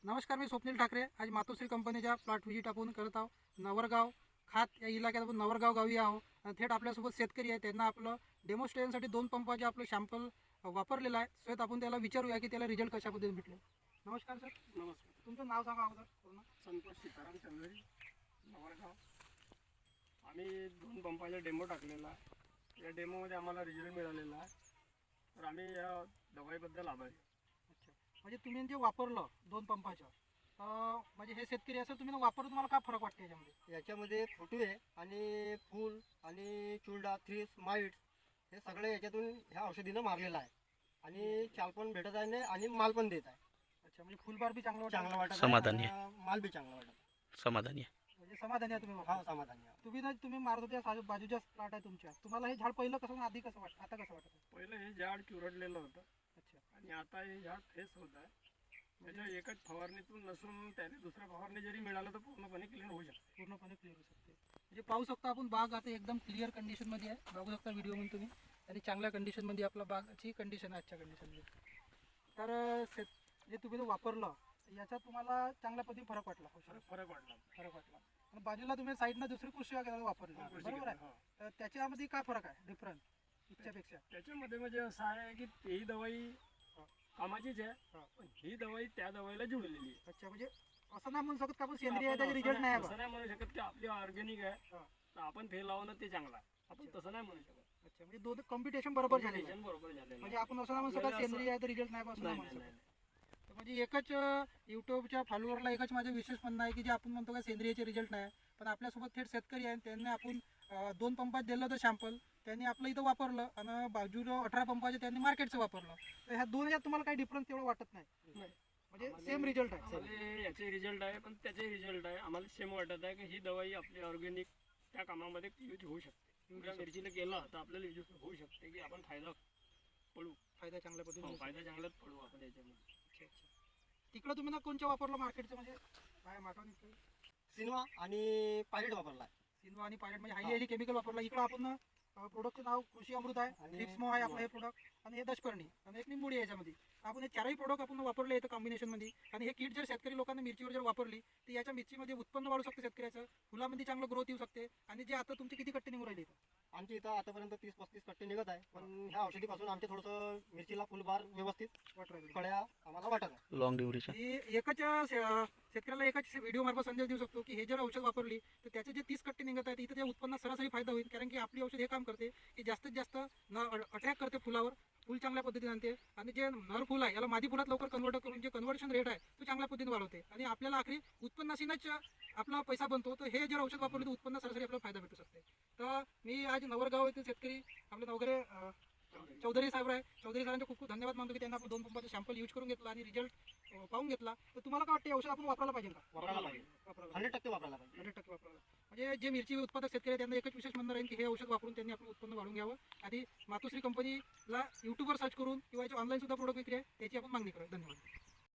नमस्कार, मी स्वप्नील ठाकरे. आज मातोश्री कंपनीच्या प्लॉट व्हिजिट आपण करत आहोत. नवरगाव खात या इलाक्यात आपण नवरगाव गावी आहोत आणि थेट आपल्यासोबत शेतकरी आहे. त्यांना आपलं डेमॉन्स्ट्रेशनसाठी 2 पंपाचे आपलं सॅम्पल वापरलेलं आहे. स्वतः आपण त्याला विचारूया की त्याला रिझल्ट कशा पद्धतीने भेटले. नमस्कार सर. नमस्कार. तुमचं नाव सांगा अगोदर पूर्ण. संतोष सीताराम चंद्री, नवरगाव. आम्ही 2 पंपाचा डेमो टाकलेला आहे. या डेमोमध्ये आम्हाला रिझल्ट मिळालेला आहे. तर आम्ही या दवाईबद्दल आभारी आहे. अच्छा, म्हणजे तुम्ही जे वापरलं 2 पंपाचं, म्हणजे हे शेतकरी असं तुम्ही वापरून तुम्हाला काय फरक वाटते याच्यामध्ये? याच्यामध्ये फुटवे आणि फूल आणि चुलडा थ्रिस माइट्स हे सगळे याच्यातून ह्या औषधीनं मारलेलं आहे आणि चाल पण भेटत आहे आणि माल पण देत आहे. अच्छा, म्हणजे फुलबार बी चांगलं चांगलं वाटत आहे समाधानी आणि माल बी चांगला वाटत आहे. समाधानी आहे. म्हणजे समाधानी आहे तुम्ही हा, वापरून? समाधानी आहे. तुम्ही मारत होत्या बाजूच्या प्लॉट आहे तुमच्या, तुम्हाला हे झाड पहिलं कसं आधी कसं वाटतं, आता कसं वाटतं? पहिलं हे झाड चुरडलेलं होतं अच्छा. आणि आता हे झाड फ्रेश होत आहे. त्याच्या एकच फवारणीतून नसून त्याने दुसऱ्या फवारणी जरी मिळालं तर पूर्णपणे क्लीन होऊ शकते. पूर्णपणे क्लिअर होऊ शकते. म्हणजे पाहू शकता आपण, बाग आता एकदम क्लिअर कंडिशनमध्ये आहे. बघू शकता व्हिडिओमध्ये तुम्ही, आणि चांगल्या कंडिशनमध्ये आपला बागची कंडिशन आहे आजच्या कंडिशनमध्ये. तर जे तुम्ही वापरलं याचा तुम्हाला चांगल्या पद्धतीने फरक वाटला? फरक वाटला. फरक वाटला. आणि बाजूला तुम्ही साईडनं दुसरी कृषी वापरली, बरोबर आहे? हो. तर त्याच्यामध्ये काय फरक आहे, डिफरन्स इच्छापेक्षा? त्याच्यामध्ये म्हणजे असं आहे की तेही दवाई कामाचीच आहे, हा. पण ही दवाई त्या दवाईला जुळलेली आहे. अच्छा, म्हणजे असं नाही म्हणू शकत का आपण सेंद्रिय आहे आपण त्याचे असं रिझल्ट नाही आहे असं नाही म्हणू शकत की आपली ऑर्गॅनिक आहे हा. तर आपण ते लावणं ते चांगलं आहे. आपण अच्छा. तसं नाही म्हणू शकत. अच्छा, म्हणजे दोन कॉम्पिटिशन बरोबर झालेलं आहे. Combination बरोबर झालेलं म्हणजे आहे. आपण असं नाही म्हणू शकत आपल्याला असं- सेंद्रिय आहे तर रिझल्ट नाही, असं नाही नाही, म्हणू नाही, शकत. तर म्हणजे एकच यूट्यूबच्या फॉलोअरला एकच माझं विशेष म्हणणं आहे की जे आपण म्हणतो का सेंद्रियचे रिझल्ट नाही, पण आपल्यासोबत थेट शेतकरी आहे, त्यांनी आपण 2 पंपात दिलं होतं सॅम्पल, त्यांनी आपलं इथं वापरलं आणि बाजूला 18 पंपाचे त्यांनी मार्केटचं वापरलं. तर ह्या दोन यात तुम्हाला काही डिफरन्स तेवढं वाटत नाही, नाही. म्हणजे आम्हाला- सेम रिझल्ट आहे? आम्हाला याचे रिझल्ट आहे पण त्याचे रिझल्ट आहे. आम्हाला सेम वाटत आहे की ही दवाई आपली ऑर्गॅनिक त्या कामामध्ये यूज होऊ शकते. त्या मिरचीला केलं तर आपल्याला यूज होऊ शकते की आपण फायदा पडू. फायदा चांगल्या पद्धतीने होऊ शकतो. फायदा चांगलाच पडू आपण याच्यामध्ये. अच्छा, अच्छा. तिकडं तुम्ही ना कोणच्या वापरलं मार्केटचं, म्हणजे काय माठवणी सिनवा आणि पायलट वापरला आहे. सिंधू आणि पायलट, म्हणजे हायली केमिकल वापरलं. इकडं आपण प्रोडक्टचं नाव कृषी अमृत आहे, आणि- ट्रिप्समो आहे आपलं हे प्रोडक्ट, आणि हे दशपर्णी आणि एक निंबुडी आहे याच्यामध्ये. आपण हे चारही प्रोडक्ट आपण वापरले येतं कॉम्बिनेशनमध्ये. आणि हे किट जर शेतकरी लोकांना मिरचीवर जर वापरली तर याच्या मिरचीमध्ये उत्पन्न वाढू शकते शेतकऱ्याचं, फुलामध्ये चांगलं ग्रोथ येऊ शकते. आणि जे आता तुमची किती कट्टे निघून राहिले इथं? आमच्या इथं आतापर्यंत 30-35 कट्टे निघत आहे, पण ह्या औषधीपासून आमचे थोडंसं मिरचीला फुलबार व्यवस्थित वाटत राहिले. कळ्या आम्हाला वाटत आहे. Long duration. ही एकच शेतकऱ्याला एकच व्हिडिओ मार्फत संदेश देऊ शकतो की हे जर औषध वापरली तर त्याचे जे 30 कट्टे निघत आहेत इथं त्या उत्पन्नात सरासरी फायदा होईल. कारण की आपली औषध हे काम करते की जास्तीत जास्त अटॅक करते फुलावर, फुल चांगल्या पद्धतीने आणते, आणि जे नर फुल आहे याला मादी फुलात लवकर कन्वर्ट करून जे कन्व्हर्शन रेट आहे तो चांगल्या पद्धतीने वाढवते, आणि आपल्याला आखरी उत्पन्नाशीनच आपला पैसा बनतो. तर हे जर औषध वापरलं तर उत्पन्न सरासरी आपल्याला फायदा भेटू शकते. तर मी आज नवरगाव येथील शेतकरी आपले नवघरे चौधरी साहेब आहे, चौधरी साहेबांचे खूप खूप धन्यवाद मानतो की त्यांना आपण 2 पंपाचे सॅम्पल यूज करून घेतला आणि रिझल्ट पाहून घेतला. तर तुम्हाला काय वाटते, औषध आपण वापरायला पाहिजे का? वापरायला पाहिजे. वापरायला पाहिजे. 100% वापरायला पाहिजे. 100% वापरायला. म्हणजे जे मिरची उत्पादक शेतकरी आहे त्यांना एकच विशेष म्हणणं राहील की हे औषध वापरून त्यांनी आपलं उत्पन्न वाढवून घ्यावं. आणि मातोश्री कंपनीला यूट्यूबवर सर्च करून किंवा ऑनलाईन सुद्धा प्रोडक्ट विक्री आहे त्याची आपण मागणी करूया. धन्यवाद.